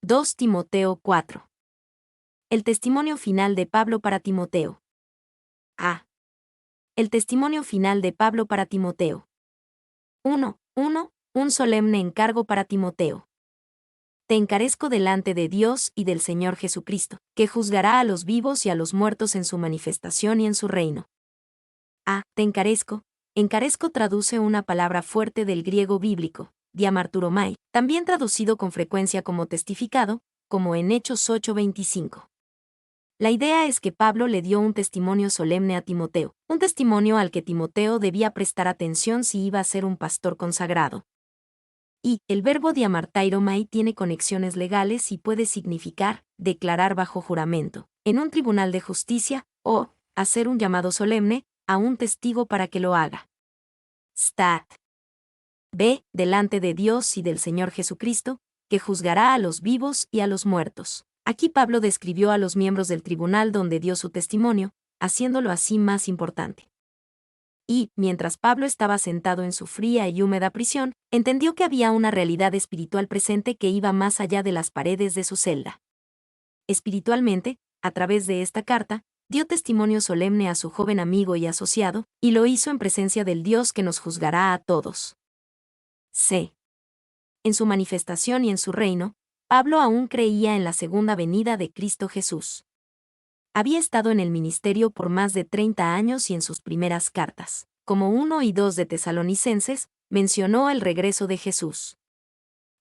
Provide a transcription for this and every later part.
2 Timoteo 4. El testimonio final de Pablo para Timoteo. A. El testimonio final de Pablo para Timoteo. 1. Un solemne encargo para Timoteo. Te encarezco delante de Dios y del Señor Jesucristo, que juzgará a los vivos y a los muertos en su manifestación y en su reino. A. Te encarezco. Encarezco traduce una palabra fuerte del griego bíblico, diamarturomai, también traducido con frecuencia como testificado, como en Hechos 8:25. La idea es que Pablo le dio un testimonio solemne a Timoteo, un testimonio al que Timoteo debía prestar atención si iba a ser un pastor consagrado. Y el verbo diamartairomai tiene conexiones legales y puede significar declarar bajo juramento, en un tribunal de justicia, o hacer un llamado solemne a un testigo para que lo haga. Stat. B. Delante de Dios y del Señor Jesucristo, que juzgará a los vivos y a los muertos. Aquí Pablo describió a los miembros del tribunal donde dio su testimonio, haciéndolo así más importante. Y, mientras Pablo estaba sentado en su fría y húmeda prisión, entendió que había una realidad espiritual presente que iba más allá de las paredes de su celda. Espiritualmente, a través de esta carta, dio testimonio solemne a su joven amigo y asociado, y lo hizo en presencia del Dios que nos juzgará a todos. C. En su manifestación y en su reino, Pablo aún creía en la segunda venida de Cristo Jesús. Había estado en el ministerio por más de 30 años y en sus primeras cartas, como 1 y 2 de Tesalonicenses, mencionó el regreso de Jesús.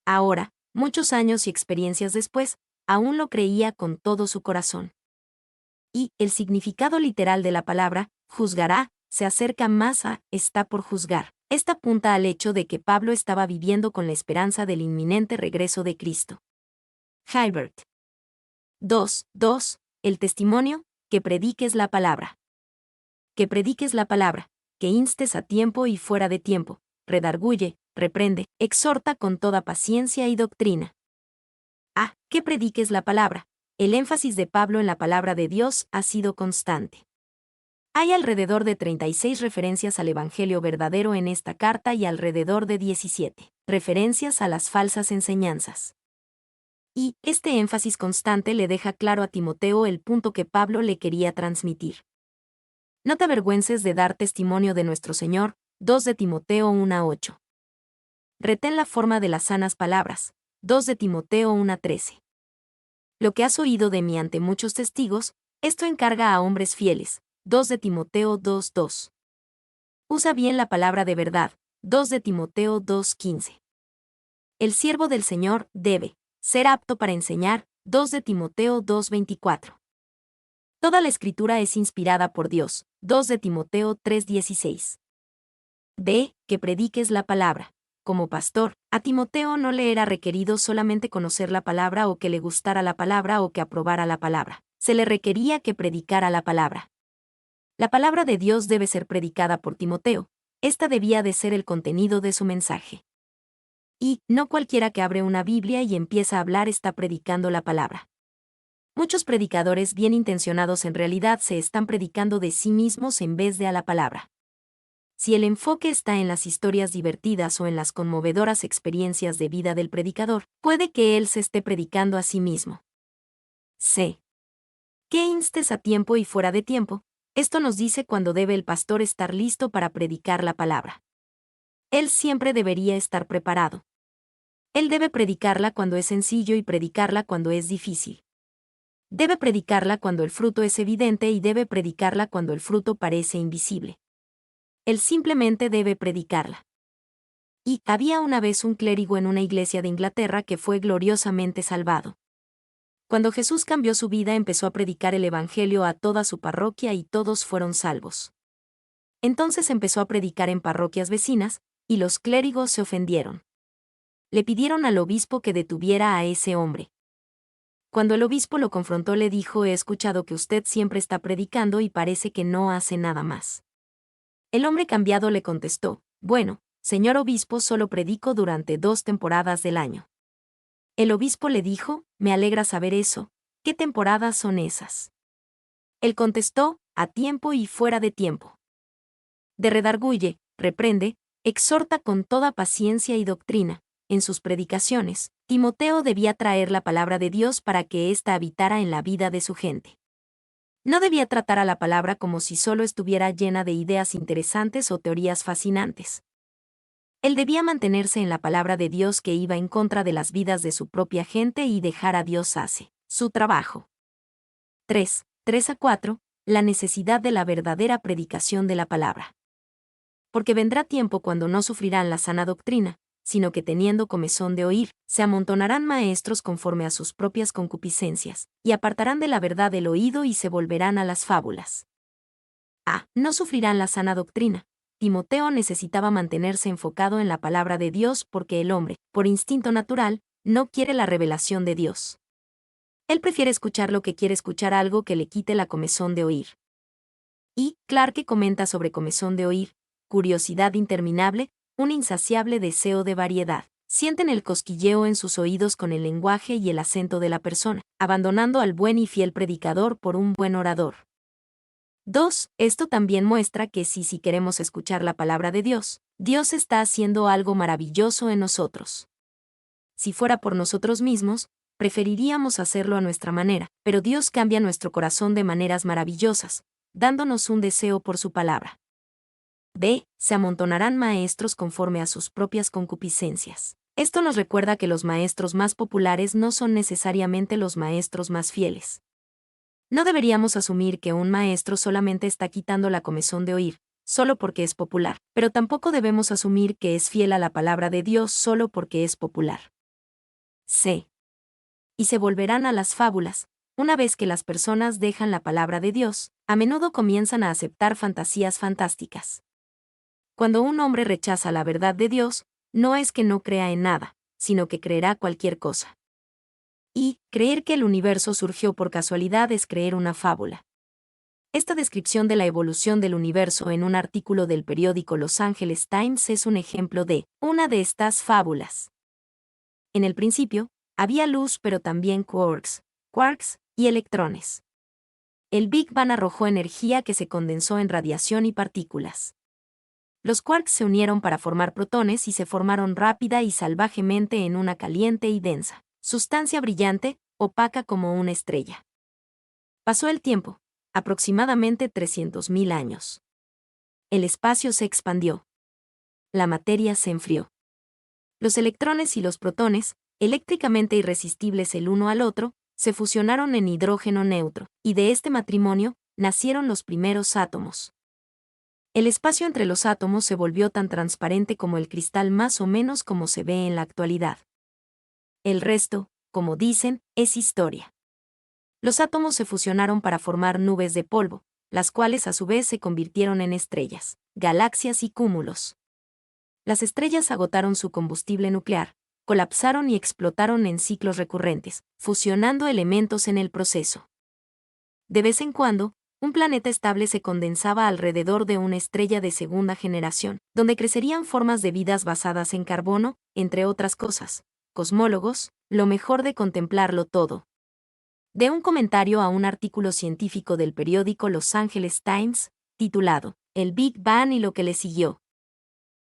Ahora, muchos años y experiencias después, aún lo creía con todo su corazón. Y el significado literal de la palabra, juzgará, se acerca más a, está por juzgar. Esta apunta al hecho de que Pablo estaba viviendo con la esperanza del inminente regreso de Cristo. Hilbert. 2. El testimonio, que prediques la palabra. Que prediques la palabra, que instes a tiempo y fuera de tiempo, redarguye, reprende, exhorta con toda paciencia y doctrina. A. Que prediques la palabra. El énfasis de Pablo en la palabra de Dios ha sido constante. Hay alrededor de 36 referencias al Evangelio verdadero en esta carta y alrededor de 17 referencias a las falsas enseñanzas. Y este énfasis constante le deja claro a Timoteo el punto que Pablo le quería transmitir. No te avergüences de dar testimonio de nuestro Señor, 2 de Timoteo 1:8. Retén la forma de las sanas palabras, 2 de Timoteo 1:13. Lo que has oído de mí ante muchos testigos, esto encarga a hombres fieles, 2 de Timoteo 2:2. Usa bien la palabra de verdad, 2 de Timoteo 2:15. El siervo del Señor debe ser apto para enseñar, 2 de Timoteo 2:24. Toda la escritura es inspirada por Dios, 2 de Timoteo 3:16. B. Que prediques la palabra. Como pastor, a Timoteo no le era requerido solamente conocer la palabra o que le gustara la palabra o que aprobara la palabra. Se le requería que predicara la palabra. La palabra de Dios debe ser predicada por Timoteo. Esta debía de ser el contenido de su mensaje. Y no cualquiera que abre una Biblia y empieza a hablar está predicando la palabra. Muchos predicadores bien intencionados en realidad se están predicando de sí mismos en vez de a la palabra. Si el enfoque está en las historias divertidas o en las conmovedoras experiencias de vida del predicador, puede que él se esté predicando a sí mismo. C. Que instes a tiempo y fuera de tiempo. Esto nos dice cuándo debe el pastor estar listo para predicar la palabra. Él siempre debería estar preparado. Él debe predicarla cuando es sencillo y predicarla cuando es difícil. Debe predicarla cuando el fruto es evidente y debe predicarla cuando el fruto parece invisible. Él simplemente debe predicarla. Y había una vez un clérigo en una iglesia de Inglaterra que fue gloriosamente salvado. Cuando Jesús cambió su vida empezó a predicar el Evangelio a toda su parroquia y todos fueron salvos. Entonces empezó a predicar en parroquias vecinas, y los clérigos se ofendieron. Le pidieron al obispo que detuviera a ese hombre. Cuando el obispo lo confrontó le dijo: he escuchado que usted siempre está predicando y parece que no hace nada más. El hombre cambiado le contestó: bueno, señor obispo, solo predico durante 2 temporadas del año. El obispo le dijo: me alegra saber eso, ¿qué temporadas son esas? Él contestó: a tiempo y fuera de tiempo. De redarguye, reprende, exhorta con toda paciencia y doctrina, en sus predicaciones, Timoteo debía traer la palabra de Dios para que ésta habitara en la vida de su gente. No debía tratar a la palabra como si solo estuviera llena de ideas interesantes o teorías fascinantes. Él debía mantenerse en la palabra de Dios que iba en contra de las vidas de su propia gente y dejar a Dios hacer su trabajo. 3 a 4. La necesidad de la verdadera predicación de la palabra. Porque vendrá tiempo cuando no sufrirán la sana doctrina, sino que teniendo comezón de oír, se amontonarán maestros conforme a sus propias concupiscencias, y apartarán de la verdad el oído y se volverán a las fábulas. No sufrirán la sana doctrina. Timoteo necesitaba mantenerse enfocado en la palabra de Dios porque el hombre, por instinto natural, no quiere la revelación de Dios. Él prefiere escuchar lo que quiere escuchar algo que le quite la comezón de oír. Y Clarke comenta sobre comezón de oír, curiosidad interminable, un insaciable deseo de variedad. Sienten el cosquilleo en sus oídos con el lenguaje y el acento de la persona, abandonando al buen y fiel predicador por un buen orador. 2. Esto también muestra que si queremos escuchar la palabra de Dios, Dios está haciendo algo maravilloso en nosotros. Si fuera por nosotros mismos, preferiríamos hacerlo a nuestra manera, pero Dios cambia nuestro corazón de maneras maravillosas, dándonos un deseo por su palabra. Se amontonarán maestros conforme a sus propias concupiscencias. Esto nos recuerda que los maestros más populares no son necesariamente los maestros más fieles. No deberíamos asumir que un maestro solamente está quitando la comezón de oír, solo porque es popular, pero tampoco debemos asumir que es fiel a la palabra de Dios solo porque es popular. Y se volverán a las fábulas. Una vez que las personas dejan la palabra de Dios, a menudo comienzan a aceptar fantasías fantásticas. Cuando un hombre rechaza la verdad de Dios, no es que no crea en nada, sino que creerá cualquier cosa. Y creer que el universo surgió por casualidad es creer una fábula. Esta descripción de la evolución del universo en un artículo del periódico Los Angeles Times es un ejemplo de una de estas fábulas. En el principio, había luz pero también quarks y electrones. El Big Bang arrojó energía que se condensó en radiación y partículas. Los quarks se unieron para formar protones y se formaron rápida y salvajemente en una caliente y densa sustancia brillante, opaca como una estrella. Pasó el tiempo, aproximadamente 300.000 años. El espacio se expandió. La materia se enfrió. Los electrones y los protones, eléctricamente irresistibles el uno al otro, se fusionaron en hidrógeno neutro, y de este matrimonio nacieron los primeros átomos. El espacio entre los átomos se volvió tan transparente como el cristal más o menos como se ve en la actualidad. El resto, como dicen, es historia. Los átomos se fusionaron para formar nubes de polvo, las cuales a su vez se convirtieron en estrellas, galaxias y cúmulos. Las estrellas agotaron su combustible nuclear, colapsaron y explotaron en ciclos recurrentes, fusionando elementos en el proceso. De vez en cuando, un planeta estable se condensaba alrededor de una estrella de segunda generación, donde crecerían formas de vidas basadas en carbono, entre otras cosas. Cosmólogos, lo mejor de contemplarlo todo. De un comentario a un artículo científico del periódico Los Angeles Times, titulado El Big Bang y lo que le siguió.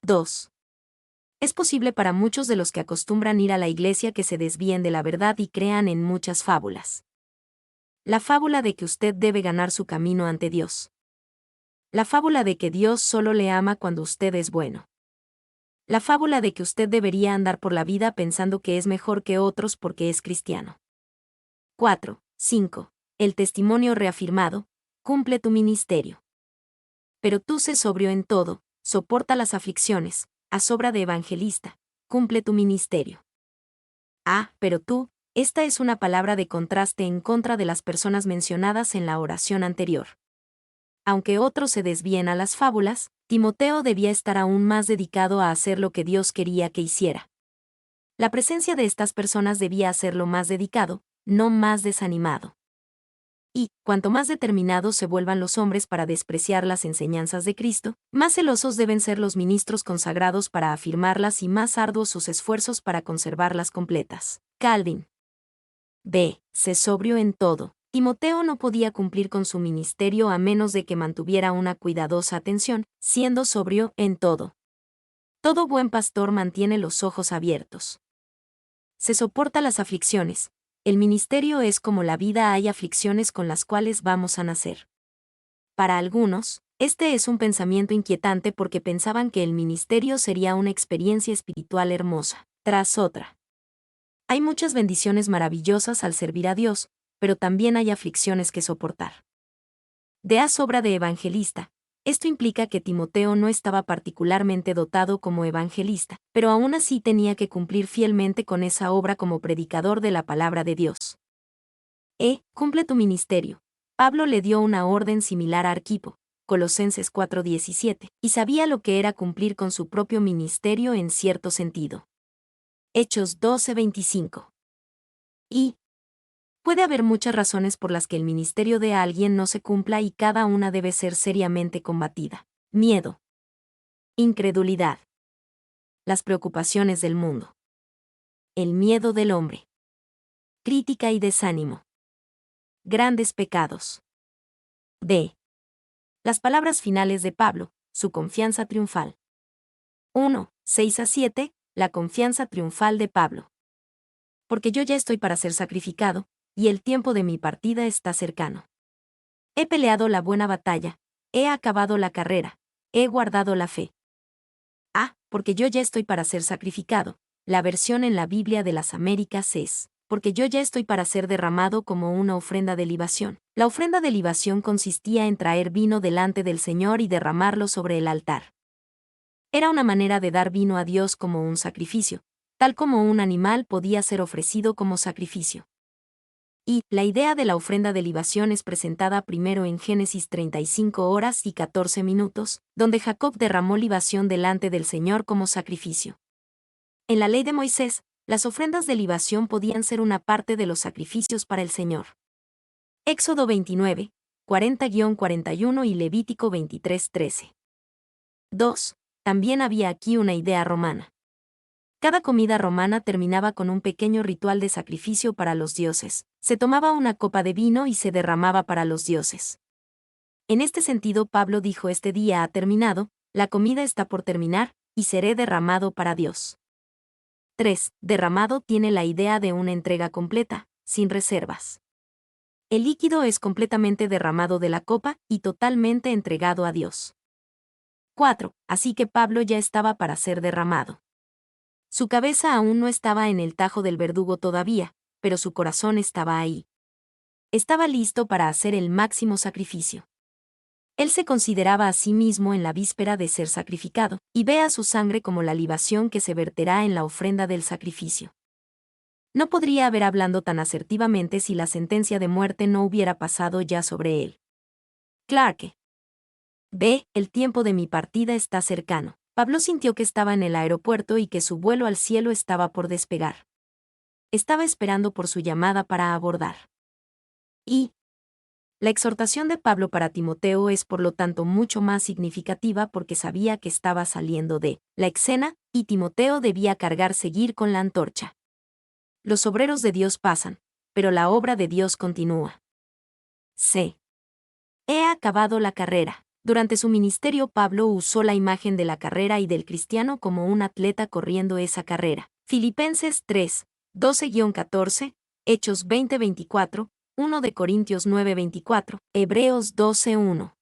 2. Es posible para muchos de los que acostumbran ir a la iglesia que se desvíen de la verdad y crean en muchas fábulas. La fábula de que usted debe ganar su camino ante Dios. La fábula de que Dios solo le ama cuando usted es bueno. La fábula de que usted debería andar por la vida pensando que es mejor que otros porque es cristiano. 5. El testimonio reafirmado, cumple tu ministerio. Pero tú sé sobrio en todo, soporta las aflicciones, haz obra de evangelista, cumple tu ministerio. Pero tú, esta es una palabra de contraste en contra de las personas mencionadas en la oración anterior. Aunque otros se desvíen a las fábulas, Timoteo debía estar aún más dedicado a hacer lo que Dios quería que hiciera. La presencia de estas personas debía hacerlo más dedicado, no más desanimado. Y, cuanto más determinados se vuelvan los hombres para despreciar las enseñanzas de Cristo, más celosos deben ser los ministros consagrados para afirmarlas y más arduos sus esfuerzos para conservarlas completas. Calvin. Sé sobrio en todo. Timoteo no podía cumplir con su ministerio a menos de que mantuviera una cuidadosa atención, siendo sobrio en todo. Todo buen pastor mantiene los ojos abiertos. Se soporta las aflicciones. El ministerio es como la vida, hay aflicciones con las cuales vamos a nacer. Para algunos, este es un pensamiento inquietante porque pensaban que el ministerio sería una experiencia espiritual hermosa, tras otra. Hay muchas bendiciones maravillosas al servir a Dios, pero también hay aflicciones que soportar. De obra de evangelista. Esto implica que Timoteo no estaba particularmente dotado como evangelista, pero aún así tenía que cumplir fielmente con esa obra como predicador de la palabra de Dios. Cumple tu ministerio. Pablo le dio una orden similar a Arquipo, Colosenses 4:17, y sabía lo que era cumplir con su propio ministerio en cierto sentido. Hechos 12:25. Puede haber muchas razones por las que el ministerio de alguien no se cumpla y cada una debe ser seriamente combatida. Miedo. Incredulidad. Las preocupaciones del mundo. El miedo del hombre. Crítica y desánimo. Grandes pecados. Las palabras finales de Pablo, su confianza triunfal. 1:6-7, la confianza triunfal de Pablo. Porque yo ya estoy para ser sacrificado, y el tiempo de mi partida está cercano. He peleado la buena batalla, he acabado la carrera, he guardado la fe. Porque yo ya estoy para ser sacrificado. La versión en la Biblia de las Américas es, porque yo ya estoy para ser derramado como una ofrenda de libación. La ofrenda de libación consistía en traer vino delante del Señor y derramarlo sobre el altar. Era una manera de dar vino a Dios como un sacrificio, tal como un animal podía ser ofrecido como sacrificio. La idea de la ofrenda de libación es presentada primero en Génesis 35:14, donde Jacob derramó libación delante del Señor como sacrificio. En la ley de Moisés, las ofrendas de libación podían ser una parte de los sacrificios para el Señor. Éxodo 29:40-41 y Levítico 23:13. También había aquí una idea romana. Cada comida romana terminaba con un pequeño ritual de sacrificio para los dioses. Se tomaba una copa de vino y se derramaba para los dioses. En este sentido, Pablo dijo: este día ha terminado, la comida está por terminar, y seré derramado para Dios. Derramado tiene la idea de una entrega completa, sin reservas. El líquido es completamente derramado de la copa y totalmente entregado a Dios. 4. Así que Pablo ya estaba para ser derramado. Su cabeza aún no estaba en el tajo del verdugo todavía, pero su corazón estaba ahí. Estaba listo para hacer el máximo sacrificio. Él se consideraba a sí mismo en la víspera de ser sacrificado, y ve a su sangre como la libación que se verterá en la ofrenda del sacrificio. No podría haber hablado tan asertivamente si la sentencia de muerte no hubiera pasado ya sobre él. Clarke. El tiempo de mi partida está cercano. Pablo sintió que estaba en el aeropuerto y que su vuelo al cielo estaba por despegar. Estaba esperando por su llamada para abordar. La exhortación de Pablo para Timoteo es por lo tanto mucho más significativa porque sabía que estaba saliendo de la escena, y Timoteo debía seguir con la antorcha. Los obreros de Dios pasan, pero la obra de Dios continúa. He acabado la carrera. Durante su ministerio, Pablo usó la imagen de la carrera y del cristiano como un atleta corriendo esa carrera. Filipenses 3:12-14, Hechos 20:24, 1 de Corintios 9:24, Hebreos 12:1.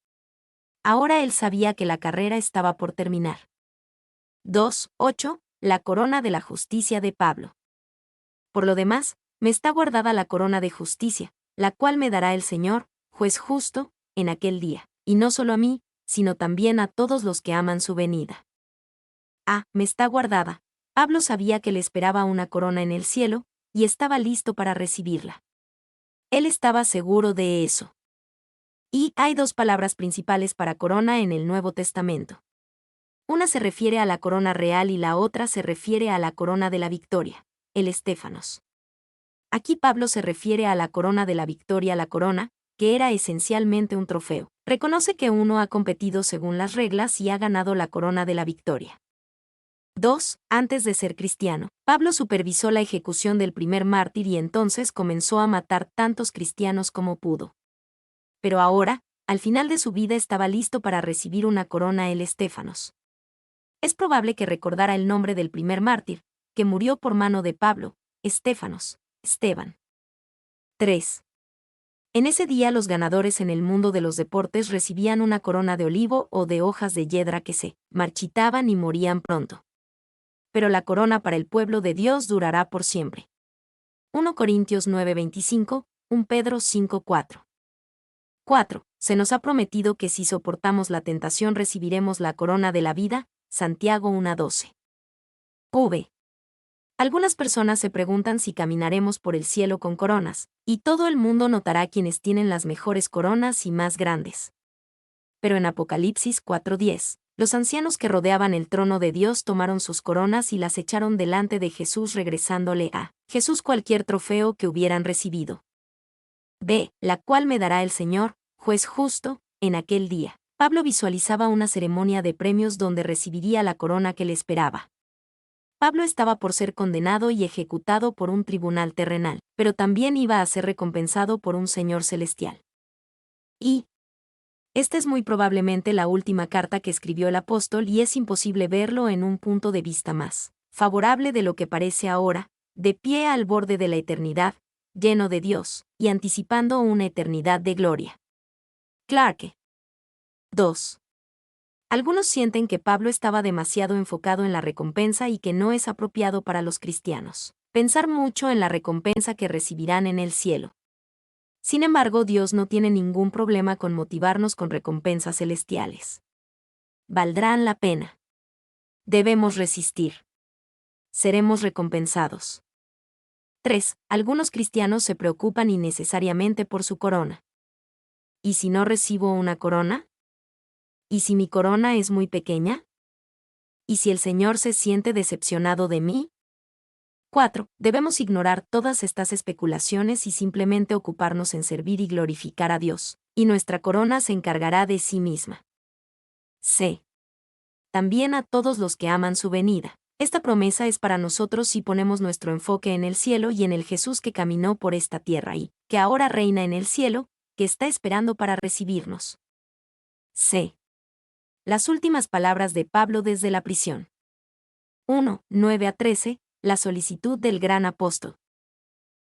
Ahora él sabía que la carrera estaba por terminar. 2:8, la corona de la justicia de Pablo. Por lo demás, me está guardada la corona de justicia, la cual me dará el Señor, juez justo, en aquel día, y no solo a mí, sino también a todos los que aman su venida. Me está guardada. Pablo sabía que le esperaba una corona en el cielo, y estaba listo para recibirla. Él estaba seguro de eso. Hay dos palabras principales para corona en el Nuevo Testamento. Una se refiere a la corona real y la otra se refiere a la corona de la victoria, el estéfanos. Aquí Pablo se refiere a la corona de la victoria, la corona, que era esencialmente un trofeo. Reconoce que uno ha competido según las reglas y ha ganado la corona de la victoria. 2. Antes de ser cristiano, Pablo supervisó la ejecución del primer mártir y entonces comenzó a matar tantos cristianos como pudo. Pero ahora, al final de su vida estaba listo para recibir una corona, el estéfanos. Es probable que recordara el nombre del primer mártir, que murió por mano de Pablo, Estéfanos, Esteban. 3. En ese día los ganadores en el mundo de los deportes recibían una corona de olivo o de hojas de yedra que se marchitaban y morían pronto. Pero la corona para el pueblo de Dios durará por siempre. 1 Corintios 9:25, 1 Pedro 5:4. 4. Se nos ha prometido que si soportamos la tentación recibiremos la corona de la vida, Santiago 1:12. V. Algunas personas se preguntan si caminaremos por el cielo con coronas, y todo el mundo notará quienes tienen las mejores coronas y más grandes. Pero en Apocalipsis 4:10, los ancianos que rodeaban el trono de Dios tomaron sus coronas y las echaron delante de Jesús regresándole a Jesús cualquier trofeo que hubieran recibido. B. La cual me dará el Señor, juez justo, en aquel día. Pablo visualizaba una ceremonia de premios donde recibiría la corona que le esperaba. Pablo estaba por ser condenado y ejecutado por un tribunal terrenal, pero también iba a ser recompensado por un Señor celestial. Y esta es muy probablemente la última carta que escribió el apóstol y es imposible verlo en un punto de vista más favorable de lo que parece ahora, de pie al borde de la eternidad, lleno de Dios, y anticipando una eternidad de gloria. Clarke. 2. Algunos sienten que Pablo estaba demasiado enfocado en la recompensa y que no es apropiado para los cristianos pensar mucho en la recompensa que recibirán en el cielo. Sin embargo, Dios no tiene ningún problema con motivarnos con recompensas celestiales. Valdrán la pena. Debemos resistir. Seremos recompensados. 3. Algunos cristianos se preocupan innecesariamente por su corona. ¿Y si no recibo una corona? ¿Y si mi corona es muy pequeña? ¿Y si el Señor se siente decepcionado de mí? 4. Debemos ignorar todas estas especulaciones y simplemente ocuparnos en servir y glorificar a Dios, y nuestra corona se encargará de sí misma. C. También a todos los que aman su venida. Esta promesa es para nosotros si ponemos nuestro enfoque en el cielo y en el Jesús que caminó por esta tierra y, que ahora reina en el cielo, que está esperando para recibirnos. C. Las últimas palabras de Pablo desde la prisión. 1, 9-13, la solicitud del gran apóstol.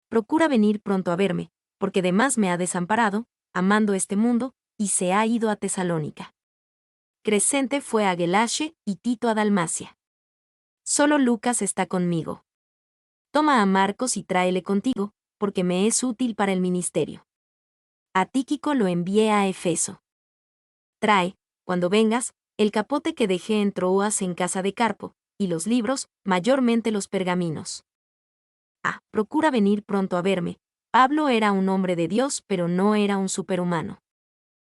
Procura venir pronto a verme, porque demás me ha desamparado, amando este mundo, y se ha ido a Tesalónica. Crescente fue a Galacia y Tito a Dalmacia. Solo Lucas está conmigo. Toma a Marcos y tráele contigo, porque me es útil para el ministerio. A Tíquico lo envié a Efeso. Trae, cuando vengas, el capote que dejé en Troas en casa de Carpo, y los libros, mayormente los pergaminos. Procura venir pronto a verme. Pablo era un hombre de Dios, pero no era un superhumano.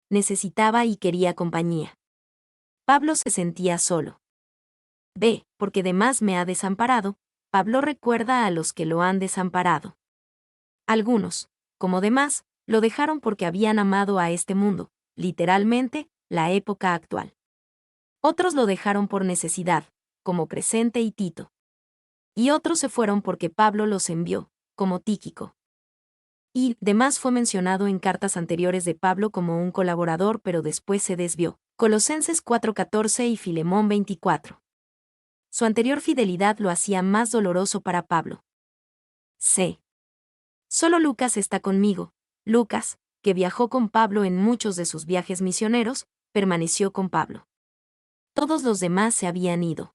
Necesitaba y quería compañía. Pablo se sentía solo. B. Porque demás me ha desamparado, Pablo recuerda a los que lo han desamparado. Algunos, como demás, lo dejaron porque habían amado a este mundo, literalmente, la época actual. Otros lo dejaron por necesidad, como Crescente y Tito. Y otros se fueron porque Pablo los envió, como Tíquico. Y, demás fue mencionado en cartas anteriores de Pablo como un colaborador pero después se desvió. Colosenses 4:14 y Filemón 24. Su anterior fidelidad lo hacía más doloroso para Pablo. C. Solo Lucas está conmigo. Lucas, que viajó con Pablo en muchos de sus viajes misioneros, permaneció con Pablo. Todos los demás se habían ido.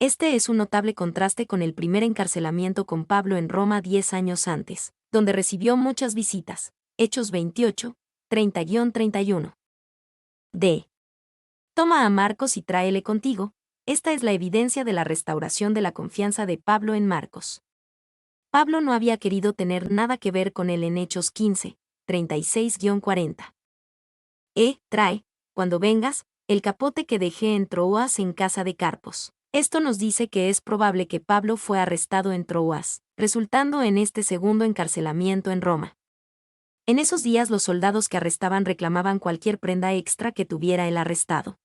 Este es un notable contraste con el primer encarcelamiento con Pablo en Roma 10 años antes, donde recibió muchas visitas. Hechos 28, 30-31. D. Toma a Marcos y tráele contigo. Esta es la evidencia de la restauración de la confianza de Pablo en Marcos. Pablo no había querido tener nada que ver con él en Hechos 15, 36-40. Trae, cuando vengas, el capote que dejé en Troas en casa de Carpos. Esto nos dice que es probable que Pablo fue arrestado en Troas, resultando en este segundo encarcelamiento en Roma. En esos días los soldados que arrestaban reclamaban cualquier prenda extra que tuviera el arrestado.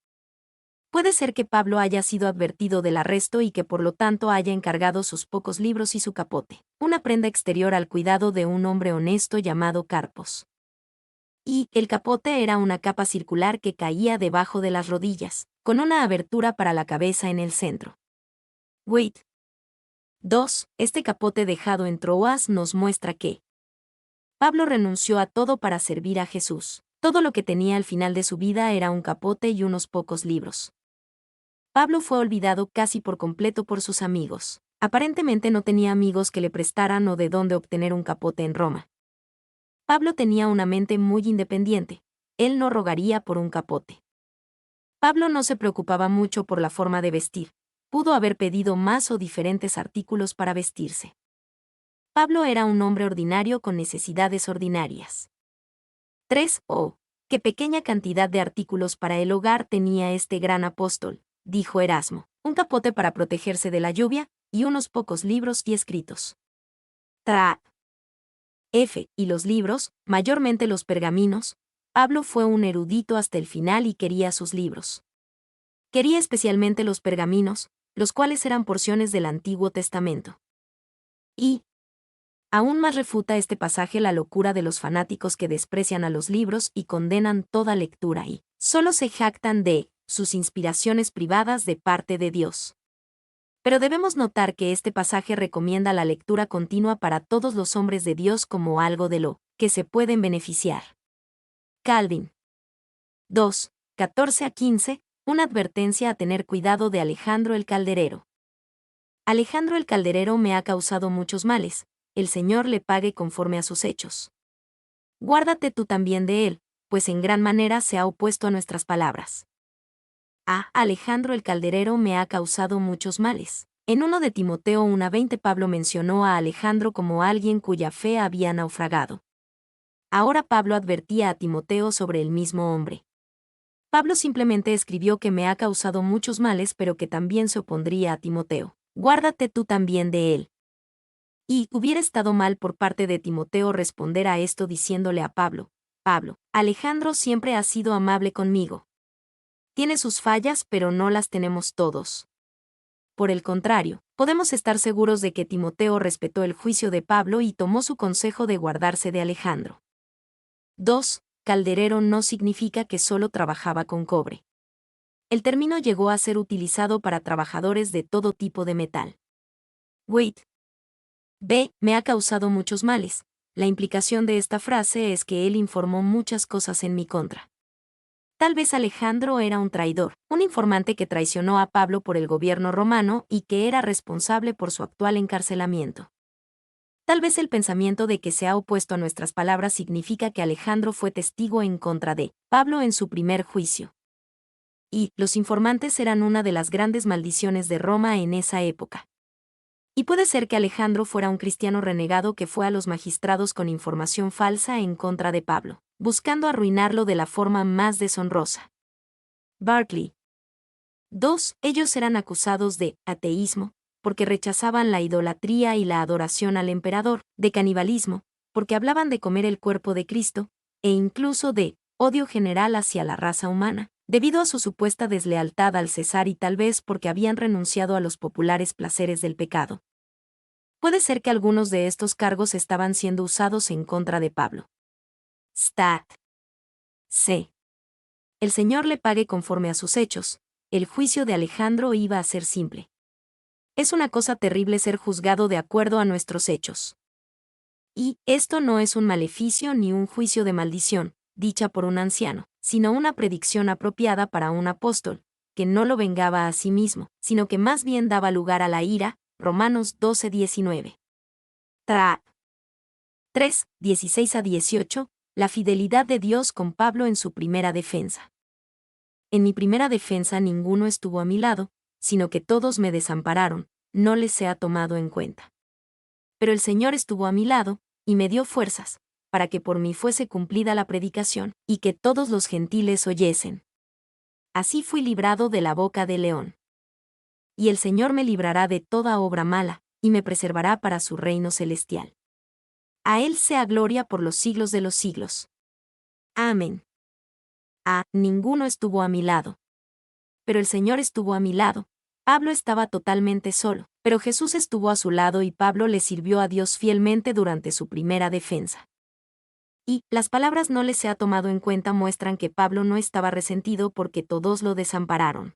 Puede ser que Pablo haya sido advertido del arresto y que por lo tanto haya encargado sus pocos libros y su capote, una prenda exterior al cuidado de un hombre honesto llamado Carpos. Y el capote era una capa circular que caía debajo de las rodillas, con una abertura para la cabeza en el centro. Wait. 2. Este capote dejado en Troas nos muestra que Pablo renunció a todo para servir a Jesús. Todo lo que tenía al final de su vida era un capote y unos pocos libros. Pablo fue olvidado casi por completo por sus amigos. Aparentemente no tenía amigos que le prestaran o de dónde obtener un capote en Roma. Pablo tenía una mente muy independiente. Él no rogaría por un capote. Pablo no se preocupaba mucho por la forma de vestir. Pudo haber pedido más o diferentes artículos para vestirse. Pablo era un hombre ordinario con necesidades ordinarias. 3. Oh, qué pequeña cantidad de artículos para el hogar tenía este gran apóstol, dijo Erasmo. Un capote para protegerse de la lluvia y unos pocos libros y escritos. F. Y los libros, mayormente los pergaminos. Pablo fue un erudito hasta el final y quería sus libros. Quería especialmente los pergaminos, los cuales eran porciones del Antiguo Testamento. Y aún más refuta este pasaje la locura de los fanáticos que desprecian a los libros y condenan toda lectura y solo se jactan de sus inspiraciones privadas de parte de Dios. Pero debemos notar que este pasaje recomienda la lectura continua para todos los hombres de Dios como algo de lo que se pueden beneficiar. Calvin. 2. 14 a 15. Una advertencia a tener cuidado de Alejandro el Calderero. Alejandro el Calderero me ha causado muchos males. El Señor le pague conforme a sus hechos. Guárdate tú también de él, pues en gran manera se ha opuesto a nuestras palabras. Alejandro el Calderero me ha causado muchos males. En 1 de Timoteo 1:20 Pablo mencionó a Alejandro como alguien cuya fe había naufragado. Ahora Pablo advertía a Timoteo sobre el mismo hombre. Pablo simplemente escribió que me ha causado muchos males pero que también se opondría a Timoteo. Guárdate tú también de él. Y hubiera estado mal por parte de Timoteo responder a esto diciéndole a Pablo, Alejandro siempre ha sido amable conmigo. Tiene sus fallas pero no las tenemos todos. Por el contrario, podemos estar seguros de que Timoteo respetó el juicio de Pablo y tomó su consejo de guardarse de Alejandro. 2. Calderero no significa que solo trabajaba con cobre. El término llegó a ser utilizado para trabajadores de todo tipo de metal. Wait. Me ha causado muchos males. La implicación de esta frase es que él informó muchas cosas en mi contra. Tal vez Alejandro era un traidor, un informante que traicionó a Pablo por el gobierno romano y que era responsable por su actual encarcelamiento. Tal vez el pensamiento de que se ha opuesto a nuestras palabras significa que Alejandro fue testigo en contra de Pablo en su primer juicio. Y los informantes eran una de las grandes maldiciones de Roma en esa época. Y puede ser que Alejandro fuera un cristiano renegado que fue a los magistrados con información falsa en contra de Pablo, buscando arruinarlo de la forma más deshonrosa. Barclay. 2. Ellos eran acusados de ateísmo, porque rechazaban la idolatría y la adoración al emperador, de canibalismo, porque hablaban de comer el cuerpo de Cristo, e incluso de odio general hacia la raza humana, debido a su supuesta deslealtad al César y tal vez porque habían renunciado a los populares placeres del pecado. Puede ser que algunos de estos cargos estaban siendo usados en contra de Pablo. Stat. C. El Señor le pague conforme a sus hechos. El juicio de Alejandro iba a ser simple. Es una cosa terrible ser juzgado de acuerdo a nuestros hechos. Y esto no es un maleficio ni un juicio de maldición, dicha por un anciano, sino una predicción apropiada para un apóstol, que no lo vengaba a sí mismo, sino que más bien daba lugar a la ira. Romanos 12:19. 3, 16 a 18. La fidelidad de Dios con Pablo en su primera defensa. En mi primera defensa ninguno estuvo a mi lado, sino que todos me desampararon, no les he tomado en cuenta. Pero el Señor estuvo a mi lado, y me dio fuerzas, para que por mí fuese cumplida la predicación, y que todos los gentiles oyesen. Así fui librado de la boca del león. Y el Señor me librará de toda obra mala, y me preservará para su reino celestial. A Él sea gloria por los siglos de los siglos. Amén. Ninguno estuvo a mi lado. Pero el Señor estuvo a mi lado. Pablo estaba totalmente solo, pero Jesús estuvo a su lado y Pablo le sirvió a Dios fielmente durante su primera defensa. Y las palabras no les se ha tomado en cuenta muestran que Pablo no estaba resentido porque todos lo desampararon.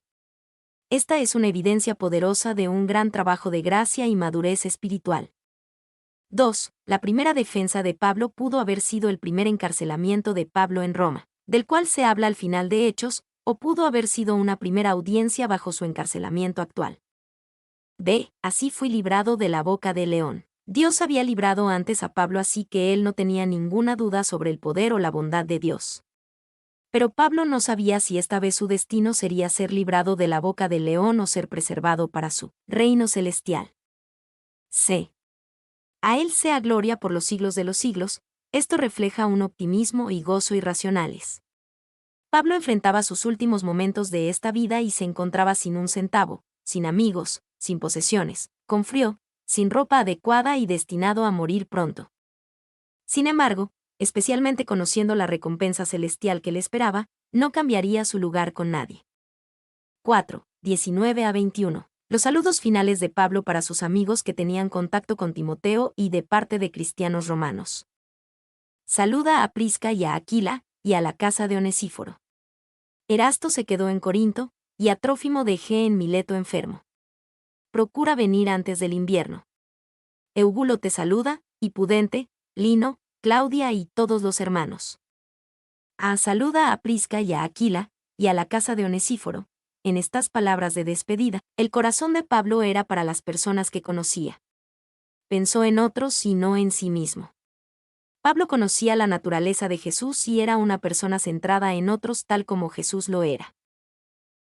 Esta es una evidencia poderosa de un gran trabajo de gracia y madurez espiritual. 2. La primera defensa de Pablo pudo haber sido el primer encarcelamiento de Pablo en Roma, del cual se habla al final de Hechos, o pudo haber sido una primera audiencia bajo su encarcelamiento actual. B. Así fui librado de la boca del león. Dios había librado antes a Pablo, así que él no tenía ninguna duda sobre el poder o la bondad de Dios. Pero Pablo no sabía si esta vez su destino sería ser librado de la boca del león o ser preservado para su reino celestial. C. A él sea gloria por los siglos de los siglos. Esto refleja un optimismo y gozo irracionales. Pablo enfrentaba sus últimos momentos de esta vida y se encontraba sin un centavo, sin amigos, sin posesiones, con frío, sin ropa adecuada y destinado a morir pronto. Sin embargo, especialmente conociendo la recompensa celestial que le esperaba, no cambiaría su lugar con nadie. 4. 19 a 21. Los saludos finales de Pablo para sus amigos que tenían contacto con Timoteo y de parte de cristianos romanos. Saluda a Prisca y a Aquila, y a la casa de Onesíforo. Erasto se quedó en Corinto, y a Trófimo dejé en Mileto enfermo. Procura venir antes del invierno. Eubulo te saluda, y Pudente, Lino, Claudia y todos los hermanos. Saluda a Prisca y a Aquila, y a la casa de Onesíforo. En estas palabras de despedida, el corazón de Pablo era para las personas que conocía. Pensó en otros y no en sí mismo. Pablo conocía la naturaleza de Jesús y era una persona centrada en otros tal como Jesús lo era.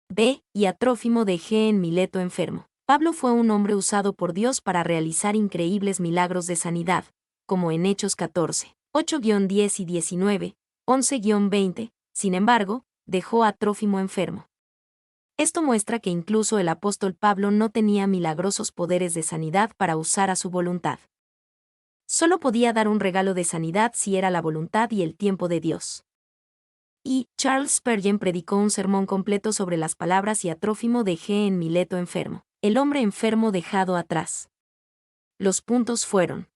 B. Y a Trófimo dejé en Mileto enfermo. Pablo fue un hombre usado por Dios para realizar increíbles milagros de sanidad, como en Hechos 14, 8-10 y 19, 11-20, sin embargo, dejó a Trófimo enfermo. Esto muestra que incluso el apóstol Pablo no tenía milagrosos poderes de sanidad para usar a su voluntad. Solo podía dar un regalo de sanidad si era la voluntad y el tiempo de Dios. Y Charles Spurgeon predicó un sermón completo sobre las palabras y a Trófimo dejé en Mileto enfermo, el hombre enfermo dejado atrás. Los puntos fueron: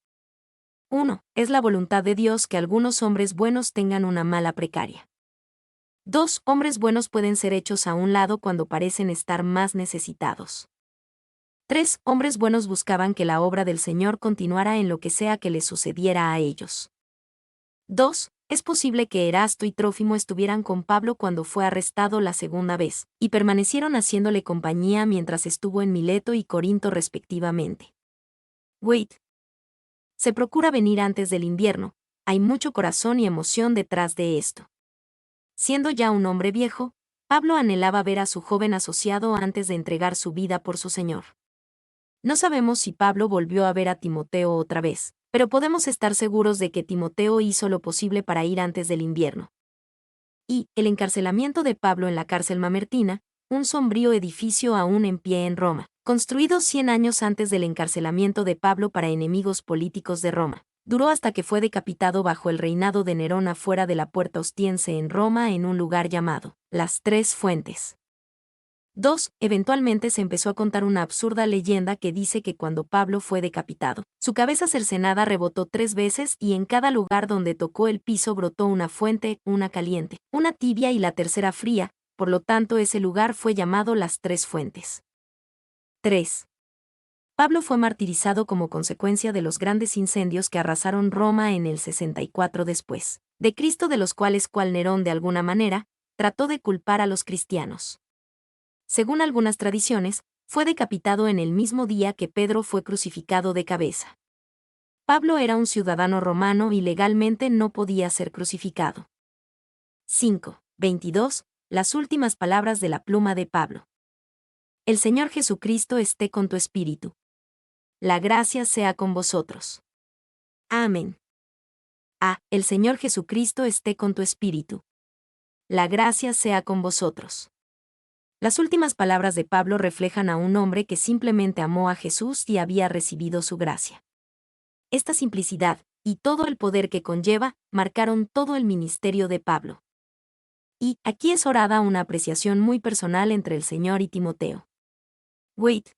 1. Es la voluntad de Dios que algunos hombres buenos tengan una mala precaria. 2. Hombres buenos pueden ser hechos a un lado cuando parecen estar más necesitados. 3. Hombres buenos buscaban que la obra del Señor continuara en lo que sea que les sucediera a ellos. 2. Es posible que Erasto y Trófimo estuvieran con Pablo cuando fue arrestado la segunda vez, y permanecieron haciéndole compañía mientras estuvo en Mileto y Corinto respectivamente. Wait. Se procura venir antes del invierno, hay mucho corazón y emoción detrás de esto. Siendo ya un hombre viejo, Pablo anhelaba ver a su joven asociado antes de entregar su vida por su Señor. No sabemos si Pablo volvió a ver a Timoteo otra vez, pero podemos estar seguros de que Timoteo hizo lo posible para ir antes del invierno. Y el encarcelamiento de Pablo en la cárcel mamertina, un sombrío edificio aún en pie en Roma, construido 100 años antes del encarcelamiento de Pablo para enemigos políticos de Roma. Duró hasta que fue decapitado bajo el reinado de Nerón afuera de la Puerta Ostiense en Roma en un lugar llamado Las Tres Fuentes. 2. Eventualmente se empezó a contar una absurda leyenda que dice que cuando Pablo fue decapitado, su cabeza cercenada rebotó 3 veces y en cada lugar donde tocó el piso brotó una fuente, una caliente, una tibia y la tercera fría, por lo tanto ese lugar fue llamado Las Tres Fuentes. 3. Pablo fue martirizado como consecuencia de los grandes incendios que arrasaron Roma en el 64 después de Cristo, de los cuales Nerón de alguna manera trató de culpar a los cristianos. Según algunas tradiciones, fue decapitado en el mismo día que Pedro fue crucificado de cabeza. Pablo era un ciudadano romano y legalmente no podía ser crucificado. 5. 22. Las últimas palabras de la pluma de Pablo. El Señor Jesucristo esté con tu espíritu. La gracia sea con vosotros. Amén. El Señor Jesucristo esté con tu espíritu. La gracia sea con vosotros. Las últimas palabras de Pablo reflejan a un hombre que simplemente amó a Jesús y había recibido su gracia. Esta simplicidad, y todo el poder que conlleva, marcaron todo el ministerio de Pablo. Y aquí es orada una apreciación muy personal entre el Señor y Timoteo. Wait.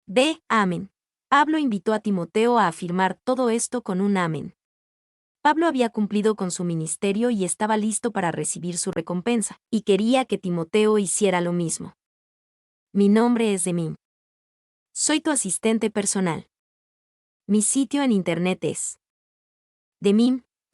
B. Amén. Pablo invitó a Timoteo a afirmar todo esto con un amén. Pablo había cumplido con su ministerio y estaba listo para recibir su recompensa, y quería que Timoteo hiciera lo mismo. Mi nombre es Demim. Soy tu asistente personal. Mi sitio en internet es demim.es.tl.